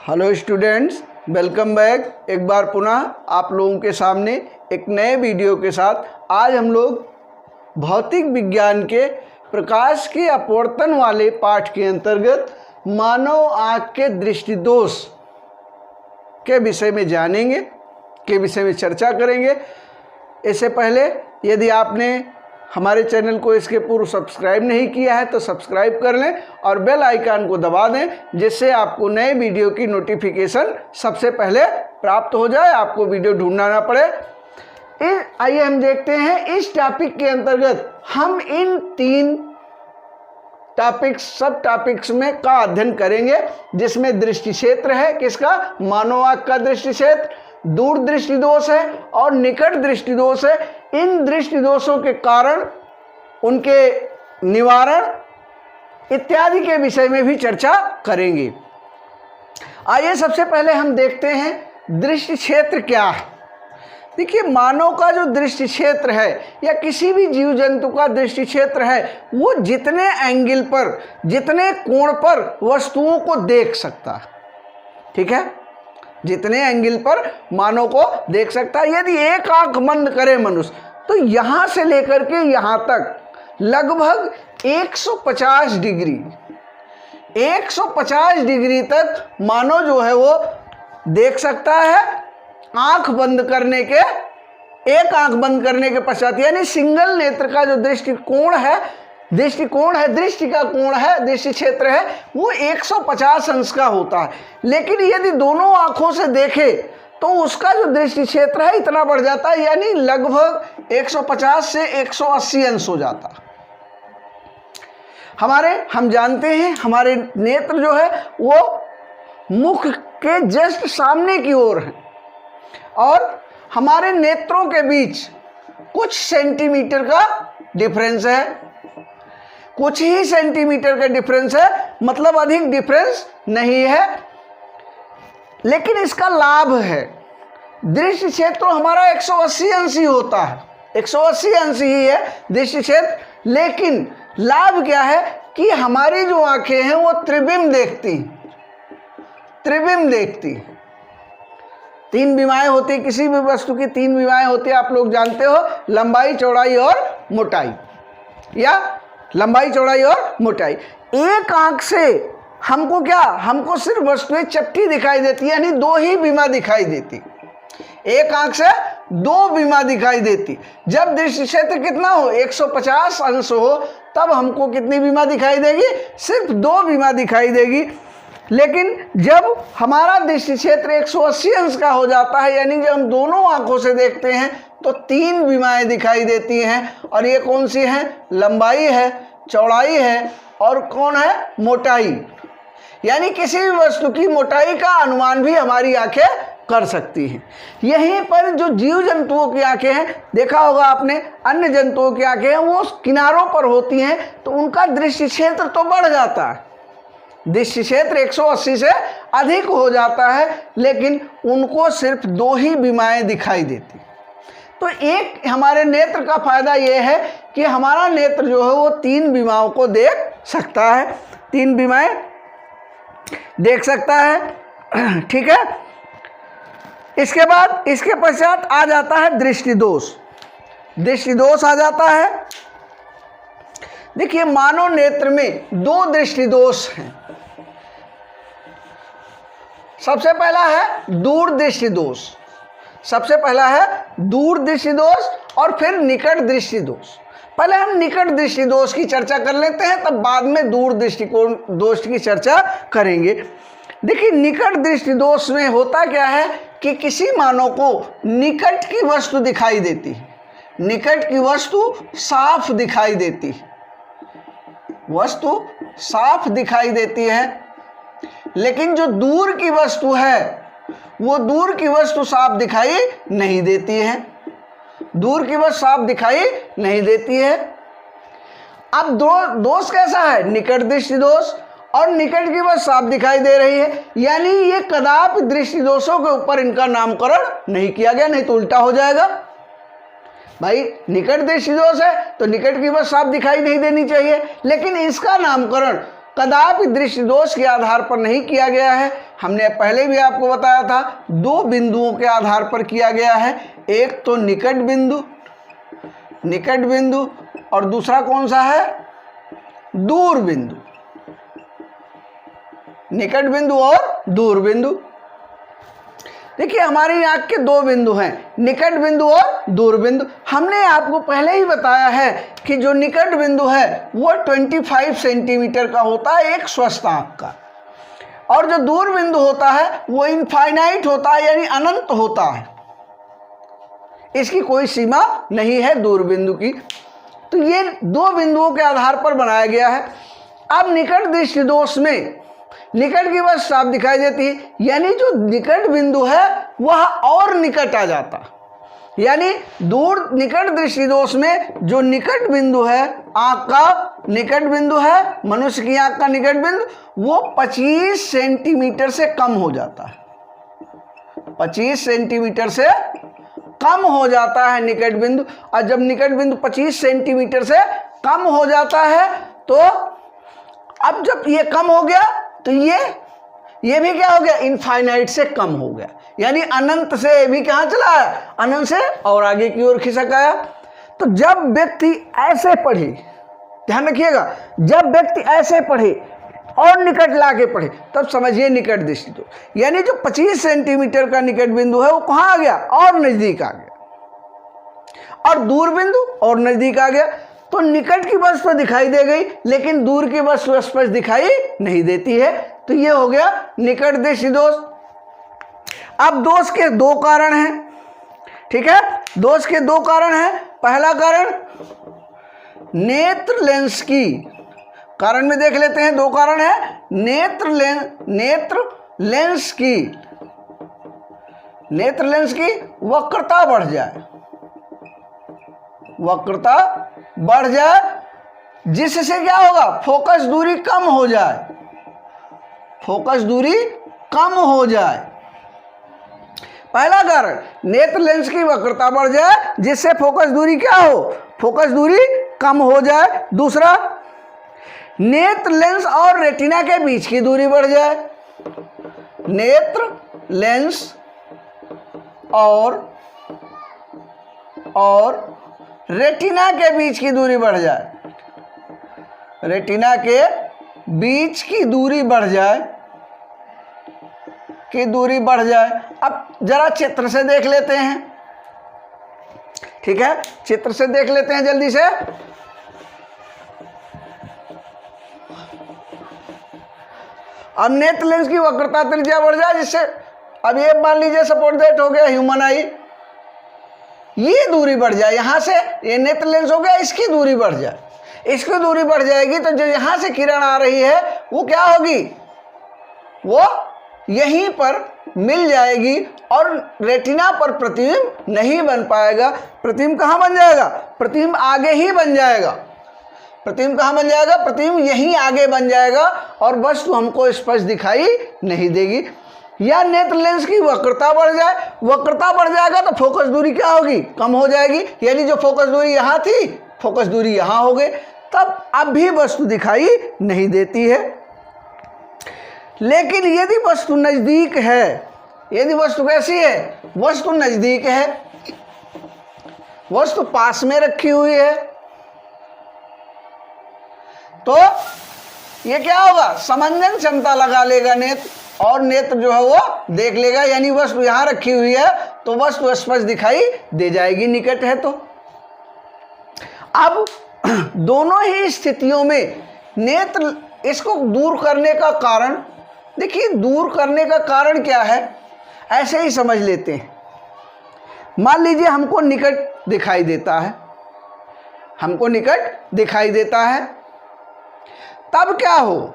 Hello students, welcome back. एक बार पुनः आप लोगों के सामने एक नए वीडियो के साथ आज हम लोग भौतिक विज्ञान के प्रकाश के अपवर्तन वाले पाठ के अंतर्गत मानव आँख के दृष्टिदोष के विषय में जानेंगे, के विषय में चर्चा करेंगे। इससे पहले यदि आपने हमारे चैनल को इसके पूर्व सब्सक्राइब नहीं किया है तो सब्सक्राइब कर लें और बेल आइकन को दबा दें, जिससे आपको नए वीडियो की नोटिफिकेशन सबसे पहले प्राप्त हो जाए, आपको वीडियो ढूंढना ना पड़े। आइए हम देखते हैं इस टॉपिक के अंतर्गत हम इन 3 टॉपिक्स सब टॉपिक्स में का अध्ययन करेंगे, जिसमें दृष्टि क्षेत्र है किसका, मानव आँख का दृष्टि क्षेत्र, दूर दृष्टि दोष है और निकट दृष्टि दोष है। इन दृष्टि दोषों के कारण, उनके निवारण इत्यादि के विषय में भी चर्चा करेंगे। आइए सबसे पहले हम देखते हैं दृष्टि क्षेत्र क्या है। देखिए, मानव का जो दृष्टि क्षेत्र है या किसी भी जीव जंतु का दृष्टि क्षेत्र है, वो जितने एंगल पर, जितने कोण पर वस्तुओं को देख सकता है, ठीक है, जितने एंगल पर मानव को देख सकता है। यदि एक आंख बंद करे मनुष्य तो यहाँ से लेकर के यहाँ तक लगभग 150 डिग्री तक मानव जो है वो देख सकता है आंख बंद करने के, एक आंख बंद करने के पश्चात। यानी सिंगल नेत्र का जो दृष्टिकोण है, दृष्टि का कोण है, दृष्टि क्षेत्र है, वो 150 अंश का होता है। लेकिन यदि दोनों आंखों से देखे तो उसका जो दृष्टि क्षेत्र है इतना बढ़ जाता है, यानी लगभग 150 से 180 अंश हो जाता है। हम जानते हैं हमारे नेत्र जो है वो मुख के जस्ट सामने की ओर है और हमारे नेत्रों के बीच कुछ सेंटीमीटर का डिफरेंस है, कुछ ही सेंटीमीटर का डिफरेंस है, मतलब अधिक डिफरेंस नहीं है। लेकिन इसका लाभ है, दृष्टि क्षेत्र हमारा 180 अंश ही होता है, 180 अंश ही है दृष्टि क्षेत्र। लेकिन लाभ क्या है कि हमारी जो आंखें हैं वो त्रिविम देखती, 3 विमाएं होती, किसी भी वस्तु की 3 विमाएं होती है, आप लोग जानते हो, लंबाई, चौड़ाई और मोटाई, या लंबाई, चौड़ाई और मोटाई। एक आंख से हमको सिर्फ वस्तुएं चपटी दिखाई देती है, यानी 2 ही बीमा दिखाई देती। एक आंख से 2 बीमा दिखाई देती। जब दृष्टि क्षेत्र कितना हो, 150 अंश हो, तब हमको कितनी बीमा दिखाई देगी, सिर्फ 2 बीमा दिखाई देगी। लेकिन जब हमारा दृष्टि क्षेत्र 180 अंश का हो जाता है, यानी जब हम दोनों आंखों से देखते हैं तो 3 बीमाएं दिखाई देती हैं। और ये कौन सी हैं, लंबाई है, चौड़ाई है और कौन है, मोटाई। यानी किसी भी वस्तु की मोटाई का अनुमान भी हमारी आंखें कर सकती हैं। यहीं पर जो जीव जंतुओं की आंखें हैं, देखा होगा आपने, अन्य जंतुओं की आंखें हैं वो किनारों पर होती हैं, तो उनका दृष्टि क्षेत्र तो बढ़ जाता है, दृष्टि क्षेत्र 180 से अधिक हो जाता है, लेकिन उनको सिर्फ 2 ही बीमाएं दिखाई देती। तो एक हमारे नेत्र का फायदा ये है कि हमारा नेत्र जो है वो 3 बीमाओं को देख सकता है, 3 बीमाएं देख सकता है, ठीक है। इसके बाद इसके पश्चात आ जाता है दृष्टि दोष आ जाता है। देखिए, मानव नेत्र में 2 दृष्टि दोष हैं। सबसे पहला है दूर दृष्टि दोष, और फिर निकट दृष्टि दोष। पहले हम निकट दृष्टि दोष की चर्चा कर लेते हैं, तब बाद में दूर दृष्टिकोण दोष की चर्चा करेंगे। देखिए, निकट दृष्टि दोष में होता क्या है कि किसी मानव को निकट की वस्तु दिखाई देती है, निकट की वस्तु साफ दिखाई देती है, वस्तु साफ दिखाई देती है। लेकिन जो दूर की वस्तु है वो दूर की वस्तु साफ दिखाई नहीं देती है, दूर की वस्तु साफ दिखाई नहीं देती है। अब दोष कैसा है, निकट दृष्टि दोष, और निकट की वस्तु साफ दिखाई दे रही है, यानी ये कदापि दृष्टि दोषों के ऊपर इनका नामकरण नहीं किया गया, नहीं तो उल्टा हो जाएगा। भाई, निकट दृष्टि दोष है तो निकट की वस्तु साफ दिखाई नहीं देनी चाहिए, लेकिन इसका नामकरण कदापि दृष्टि दोष के आधार पर नहीं किया गया है। हमने पहले भी आपको बताया था, दो बिंदुओं के आधार पर किया गया है। एक तो निकट बिंदु और दूसरा कौन सा है? दूर बिंदु। निकट बिंदु और दूर बिंदु। देखिए हमारी आंख के दो बिंदु हैं, निकट बिंदु और दूर बिंदु। हमने आपको पहले ही बताया है कि जो निकट बिंदु है वो 25 सेंटीमीटर का होता है एक स्वस्थ आंख का, और जो दूर बिंदु होता है वो इनफाइनाइट होता है, यानी अनंत होता है। इसकी कोई सीमा नहीं है दूर बिंदु की। तो ये दो बिंदुओं के आधार पर बनाया गया है। अब निकट दृष्टि दोष में निकट की बस साफ दिखाई देती है, यानी जो निकट बिंदु है वह और निकट आ जाता, यानी दूर निकट दृष्टि दोष में जो निकट बिंदु है, आंख का निकट बिंदु है, मनुष्य की आंख का निकट बिंदु, वो 25 सेंटीमीटर से कम हो जाता है। 25 सेंटीमीटर से कम हो जाता है निकट बिंदु। और जब निकट बिंदु 25 सेंटीमीटर से कम हो जाता है तो अब जब ये कम हो गया तो ये भी क्या हो गया? इनफाइनाइट से कम हो गया, यानी अनंत से भी कहाँ चला है? अनंत से और आगे की ओर खिसक आया। तो जब व्यक्ति ऐसे पढ़े, ध्यान रखिएगा, जब व्यक्ति ऐसे पढ़े और निकट लाके पढ़े तब समझिए निकट दृष्टि दोष। यानी जो 25 सेंटीमीटर का निकट बिंदु है वो कहाँ आ गया? और नजदीक आ गया। और दूर बिंदु और नजदीक आ गया। तो निकट की वस्तु दिखाई दे गई, लेकिन दूर की वस्तु स्पष्ट दिखाई नहीं देती है। तो ये हो गया निकट दृष्टि दोष। अब दोष के दो कारण हैं, ठीक है? दोष के दो कारण हैं। पहला कारण नेत्र लेंस की, कारण में देख लेते हैं, दो कारण है। नेत्र लेंस की वक्रता बढ़ जाए, वक्रता बढ़ जाए, जिससे क्या होगा? फोकस दूरी कम हो जाए, फोकस दूरी कम हो जाए। पहला कारण नेत्र लेंस की वक्रता बढ़ जाए, जिससे फोकस दूरी क्या हो? फोकस दूरी कम हो जाए। दूसरा, नेत्र लेंस और रेटिना के बीच की दूरी बढ़ जाए। नेत्र लेंस और रेटिना के बीच की दूरी बढ़ जाए, रेटिना के बीच की दूरी बढ़ जाए, अब जरा चित्र से देख लेते हैं, ठीक है? चित्र से देख लेते हैं जल्दी से। अब नेत्र लेंस की वक्रता त्रिज्या बढ़ जाए, जिससे अब ये मान लीजिए सपोर्ट दैट हो गया ह्यूमन आई, ये दूरी बढ़ जाए, यहां से ये नेत्र लेंस हो गया, इसकी दूरी बढ़ जाए, इसकी दूरी बढ़ जाएगी तो जो यहां से किरण आ रही है वो क्या होगी? वो यहीं पर मिल जाएगी और रेटिना पर प्रतिबिंब नहीं बन पाएगा। प्रतिबिंब कहाँ बन जाएगा? प्रतिबिंब आगे ही बन जाएगा। प्रतिबिंब कहाँ बन जाएगा? प्रतिबिंब यहीं आगे बन जाएगा और वस्तु हमको स्पष्ट दिखाई नहीं देगी। या नेत्र लेंस की वक्रता बढ़ जाए, वक्रता बढ़ जाएगा तो फोकस दूरी क्या होगी? कम हो जाएगी, यानी जो फोकस दूरी यहाँ थी फोकस दूरी यहाँ हो गई, तब अब भी वस्तु दिखाई नहीं देती है। लेकिन यदि वस्तु नजदीक है, यदि वस्तु कैसी है? वस्तु नजदीक है, वस्तु पास में रखी हुई है, तो ये क्या होगा? समंजन क्षमता लगा लेगा नेत्र, और नेत्र जो है वो देख लेगा, यानी वस्तु यहां रखी हुई है तो वस्तु स्पष्ट दिखाई दे जाएगी, निकट है तो। अब दोनों ही स्थितियों में नेत्र इसको दूर करने का कारण, देखिए दूर करने का कारण क्या है, ऐसे ही समझ लेते हैं। मान लीजिए हमको निकट दिखाई देता है, हमको निकट दिखाई देता है, तब क्या हो?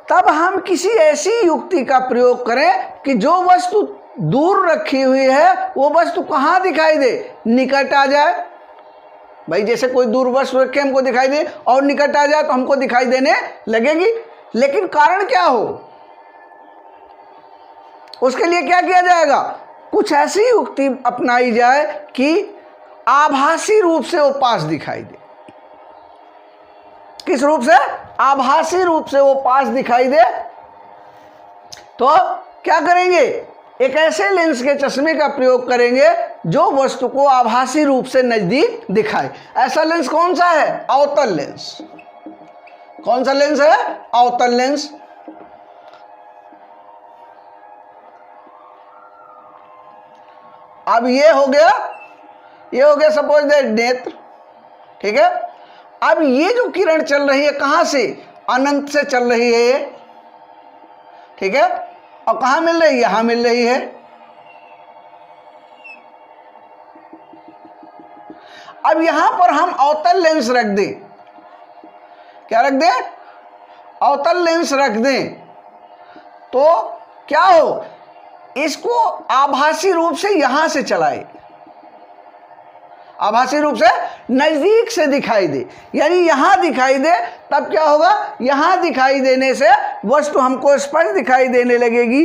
तब हम किसी ऐसी युक्ति का प्रयोग करें कि जो वस्तु दूर रखी हुई है वो वस्तु कहाँ दिखाई दे? निकट आ जाए। भाई जैसे कोई दूर वस्तु रखे हमको दिखाई दे और निकट आ जाए तो हमको दिखाई देने लगेगी। लेकिन कारण क्या हो? उसके लिए क्या किया जाएगा? कुछ ऐसी युक्ति अपनाई जाए कि आभासी रूप से वो पास दिखाई दे। किस रूप से? आभासी रूप से वो पास दिखाई दे तो क्या करेंगे? एक ऐसे लेंस के चश्मे का प्रयोग करेंगे जो वस्तु को आभासी रूप से नजदीक दिखाए। ऐसा लेंस कौन सा है? अवतल लेंस। कौन सा लेंस है? अवतल लेंस। अब ये हो गया सपोज दैट नेत्र, ठीक है। अब ये जो किरण चल रही है कहां से? अनंत से चल रही है ये, ठीक है। और कहां मिल रही है? यहां मिल रही है। अब यहां पर हम अवतल लेंस रख दें। क्या रख दें? अवतल लेंस रख दें तो क्या हो? इसको आभासी रूप से यहां से चलाए, आभासी रूप से नजदीक से दिखाई दे, यानी यहां दिखाई दे। तब क्या होगा? यहां दिखाई देने से वस्तु हमको स्पष्ट दिखाई देने लगेगी,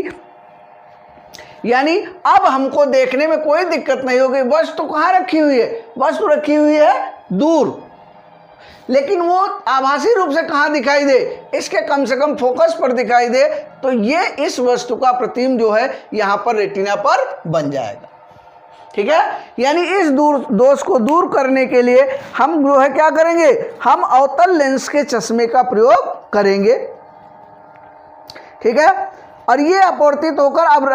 यानी अब हमको देखने में कोई दिक्कत नहीं होगी। वस्तु कहां रखी हुई है? वस्तु रखी हुई है दूर, लेकिन वो आभासी रूप से कहां दिखाई दे? इसके कम से कम फोकस पर दिखाई दे, तो ये इस वस्तु का प्रतिबिंब जो है यहां पर रेटिना पर बन जाएगा, ठीक है। यानी इस दोष को दूर करने के लिए हम जो है क्या करेंगे? हम अवतल लेंस के चश्मे का प्रयोग करेंगे, ठीक है। और ये अपवर्तित होकर अब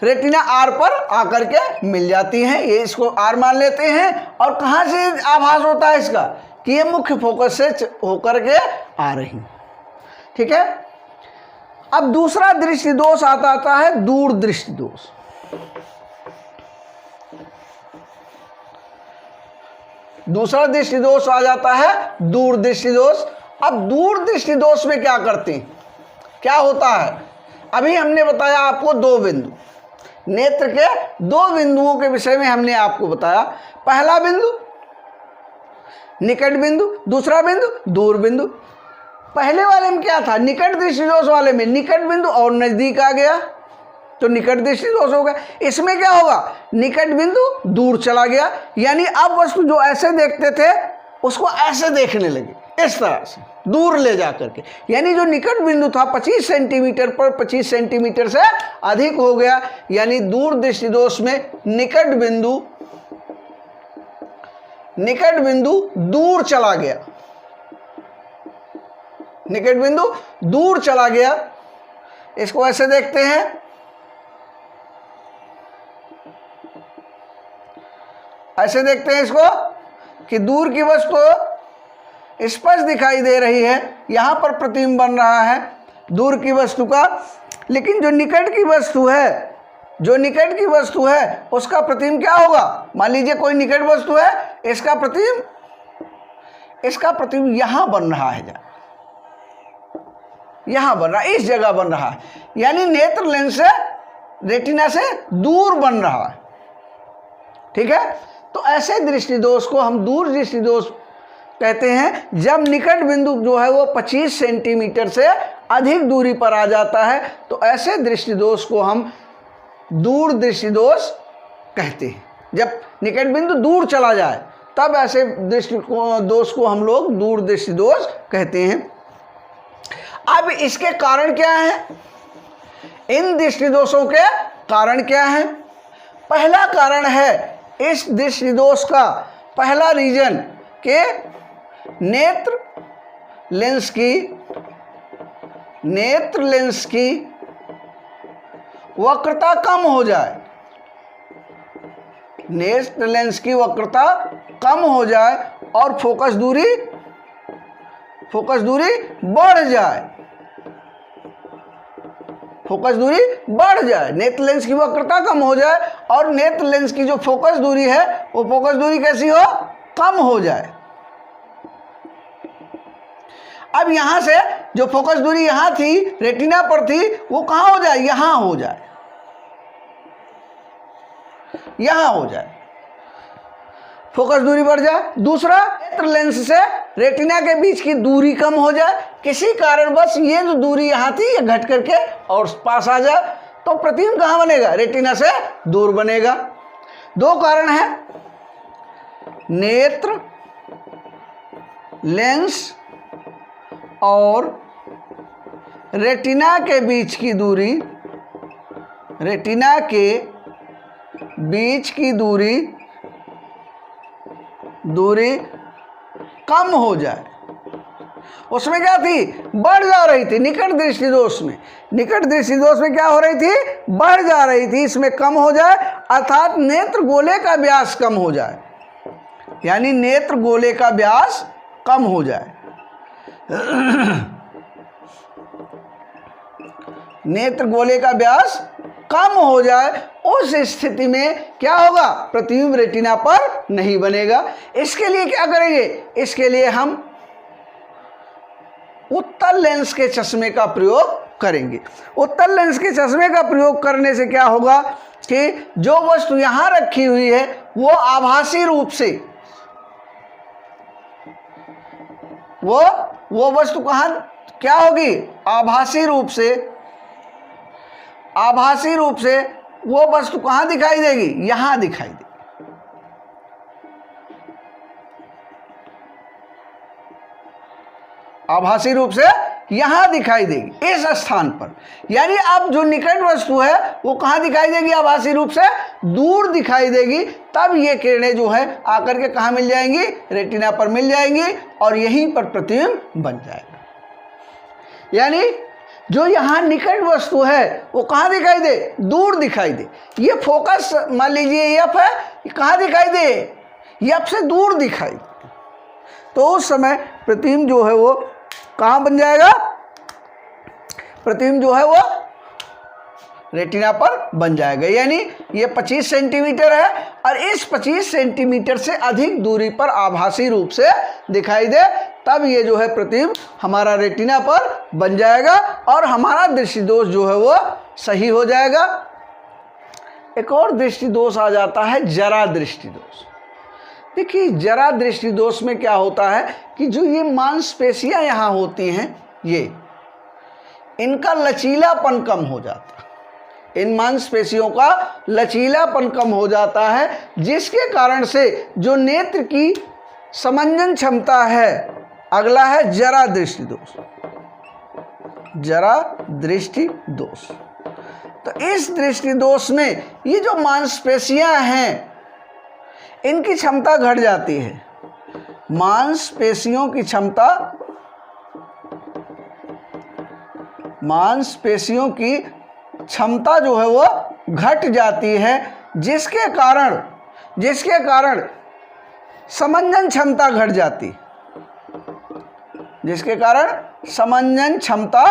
रेटिना आर पर आकर के मिल जाती हैं। ये इसको आर मान लेते हैं। और कहां से आभास होता है इसका? कि ये मुख्य फोकस से होकर के आ रही, ठीक है। अब दूसरा दृष्टि दोष आता है दूर दृष्टि दोष। दूसरा दृष्टि दोष आ जाता है दूर दृष्टि दोष। अब दूर दृष्टि दोष में क्या करते हैं? क्या होता है? अभी हमने बताया आपको दो बिंदु, नेत्र के दो बिंदुओं के विषय में हमने आपको बताया। पहला बिंदु निकट बिंदु, दूसरा बिंदु दूर बिंदु। पहले वाले में क्या था? निकट दृष्टि दोष वाले में निकट बिंदु और नजदीक आ गया तो निकट दृष्टि दोष हो गया। इसमें क्या होगा? निकट बिंदु दूर चला गया, यानी अब वस्तु जो ऐसे देखते थे उसको ऐसे देखने लगे, इस तरह से दूर ले जा करके। यानी जो निकट बिंदु था 25 सेंटीमीटर पर 25 सेंटीमीटर से अधिक हो गया, यानी दूर दृष्टि दोष में निकट बिंदु दूर चला गया, निकट बिंदु दूर चला गया। इसको ऐसे देखते हैं, ऐसे देखते हैं इसको कि दूर की वस्तु स्पष्ट दिखाई दे रही है, यहां पर प्रतिबिंब बन रहा है दूर की वस्तु का। लेकिन जो निकट की वस्तु है उसका प्रतिबिंब क्या होगा? मान लीजिए कोई निकट वस्तु है, इसका प्रतिबिंब यहां बन रहा है, यहां बन रहा है, इस जगह बन रहा है, यानी नेत्र लेंस से रेटिना से दूर बन रहा है, ठीक है। तो ऐसे दृष्टि दोष को हम दूर दृष्टि दोष कहते हैं। जब निकट बिंदु जो है वो 25 सेंटीमीटर से अधिक दूरी पर आ जाता है तो ऐसे दृष्टि दोष को हम दूर दृष्टि दोष कहते हैं। जब निकट बिंदु दूर चला जाए तब ऐसे दृष्टि दोष को हम लोग दूर दृष्टि दोष कहते हैं। अब इसके कारण क्या है? इन दृष्टि दोषों के कारण क्या है? पहला कारण है इस दृष्टि दोष का पहला रीजन के नेत्र लेंस की वक्रता कम हो जाए, नेत्र लेंस की वक्रता कम हो जाए और फोकस दूरी बढ़ जाए, फोकस दूरी बढ़ जाए। नेत्र लेंस की वक्रता कम हो जाए और नेत्र लेंस की जो फोकस दूरी है वो फोकस दूरी कैसी हो? कम हो जाए। अब यहां से जो फोकस दूरी यहां थी, रेटिना पर थी, वो कहां हो जाए? यहां हो जाए, यहां हो जाए, फोकस दूरी बढ़ जाए। दूसरा, नेत्र लेंस से रेटिना के बीच की दूरी कम हो जाए, किसी कारणवश ये जो दूरी यहाँ थी ये घट करके और पास आ जाए, तो प्रतिबिंब कहाँ बनेगा? रेटिना से दूर बनेगा। दो कारण है, नेत्र लेंस और रेटिना के बीच की दूरी, रेटिना के बीच की दूरी कम हो जाए। उसमें क्या थी, बढ़ जा रही थी निकट दृष्टि दोष में, निकट दृष्टि दोष में क्या हो रही थी, बढ़ जा रही थी, इसमें कम हो जाए, अर्थात नेत्र गोले का व्यास कम हो जाए, यानी नेत्र गोले का व्यास कम हो जाए। नेत्र गोले का व्यास कम हो जाए, उस स्थिति में क्या होगा, प्रतिबिंब रेटिना पर नहीं बनेगा। इसके लिए क्या करेंगे, इसके लिए हम उत्तल लेंस के चश्मे का प्रयोग करेंगे। उत्तल लेंस के चश्मे का प्रयोग करने से क्या होगा कि जो वस्तु यहां रखी हुई है वो आभासी रूप से, वो वस्तु कहां क्या होगी, आभासी रूप से वो वस्तु कहां दिखाई देगी, यहां दिखाई देगी। आभासी रूप से यहां दिखाई देगी, इस स्थान पर। यानी अब जो निकट वस्तु है वो कहां दिखाई देगी, आभासी रूप से दूर दिखाई देगी। तब ये किरणें जो है आकर के कहां मिल जाएंगी, रेटिना पर मिल जाएंगी और यहीं पर प्रतिबिंब बन जाएगा। यानी जो यहाँ निकट वस्तु है वो कहाँ दिखाई दे, दूर दिखाई दे। ये फोकस मान लीजिए एफ है, कहाँ दिखाई दे, एफ से दूर दिखाई दे। तो उस समय प्रतिबिंब जो है वो कहाँ बन जाएगा, प्रतिबिंब जो है वो रेटिना पर बन जाएगा। यानी ये 25 सेंटीमीटर है और इस 25 सेंटीमीटर से अधिक दूरी पर आभासी रूप से दिखाई दे, तब ये जो है प्रतिबिंब हमारा रेटिना पर बन जाएगा और हमारा दृष्टि दोष जो है वो सही हो जाएगा। एक और दृष्टि दोष आ जाता है जरा दृष्टि दोष। देखिए जरा दृष्टि दोष में क्या होता है कि जो ये मांसपेशियां यहाँ होती हैं, ये इनका लचीलापन कम हो जाता है, इन मांसपेशियों का लचीलापन कम हो जाता है, जिसके कारण से जो नेत्र की समंजन क्षमता है, अगला है जरा दृष्टि दोष, जरा दृष्टि दोष। तो इस दृष्टि दोष में ये जो मांसपेशियां हैं इनकी क्षमता घट जाती है, मांसपेशियों की क्षमता, मांसपेशियों की क्षमता जो है वो घट जाती है, जिसके कारण समंजन क्षमता घट जाती, जिसके कारण समंजन क्षमता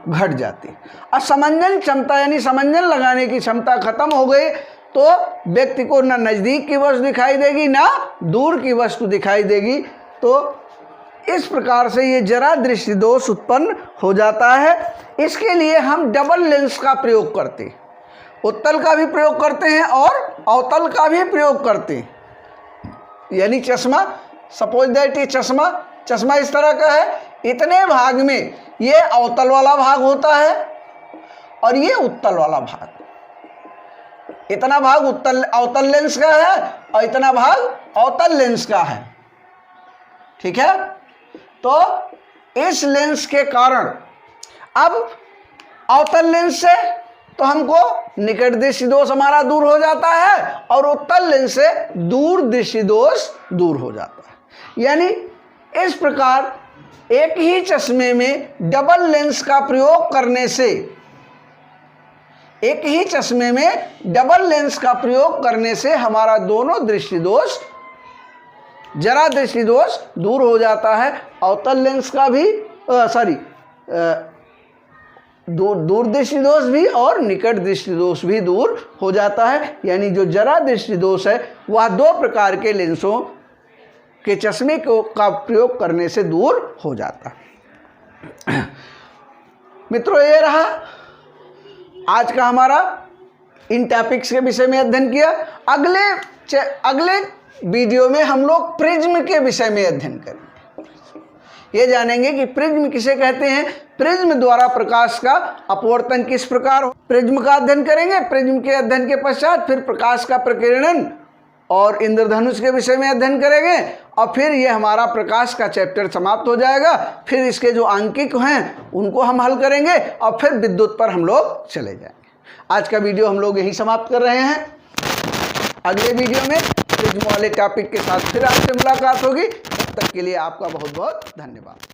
घट जाती। और समंजन क्षमता यानी समंजन लगाने की क्षमता खत्म हो गई तो व्यक्ति को ना नज़दीक की वस्तु दिखाई देगी ना दूर की वस्तु दिखाई देगी। तो इस प्रकार से ये जरा दृष्टि दोष उत्पन्न हो जाता है। इसके लिए हम डबल लेंस का प्रयोग करते हैं, उत्तल का भी प्रयोग करते हैं और अवतल का भी प्रयोग करते हैं। यानी चश्मा, सपोज दैट ये चश्मा इस तरह का है, इतने भाग में ये अवतल वाला भाग होता है और ये उत्तल वाला भाग, इतना भाग अवतल लेंस का है और इतना भाग अवतल लेंस का है। ठीक है, तो इस लेंस के कारण अब अवतल लेंस से तो हमको निकट दृष्टि दोष हमारा दूर हो जाता है और उत्तल लेंस से दूर दृष्टि दोष दूर हो जाता है। यानी इस प्रकार एक ही चश्मे में डबल लेंस का प्रयोग करने से, एक ही चश्मे में डबल लेंस का प्रयोग करने से हमारा दोनों दृष्टि दोष, जरा दृष्टि दोष दूर हो जाता है। अवतल लेंस का भी दूर दृष्टि दोष भी और निकट दृष्टि दोष भी दूर हो जाता है। यानी जो जरा दृष्टि दोष है वह दो प्रकार के लेंसों के चश्मे का प्रयोग करने से दूर हो जाता है। मित्रों, ये रहा आज का हमारा इन टॉपिक्स के विषय में अध्ययन किया। अगले वीडियो में हम लोग प्रिज्म के विषय में अध्ययन करेंगे। ये जानेंगे कि प्रिज्म किसे कहते हैं, प्रिज्म द्वारा प्रकाश का अपवर्तन किस प्रकार हो, प्रिज्म का अध्ययन करेंगे। प्रिज्म के अध्ययन के पश्चात फिर प्रकाश का प्रकीर्णन और इंद्रधनुष के विषय में अध्ययन करेंगे और फिर ये हमारा प्रकाश का चैप्टर समाप्त हो जाएगा। फिर इसके जो अंकिक हैं उनको हम हल करेंगे और फिर विद्युत पर हम लोग चले जाएंगे। आज का वीडियो हम लोग यहीं समाप्त कर रहे हैं। अगले वीडियो में प्रिज्म वाले टॉपिक के साथ फिर आपसे मुलाकात होगी। तब तक के लिए आपका बहुत बहुत धन्यवाद।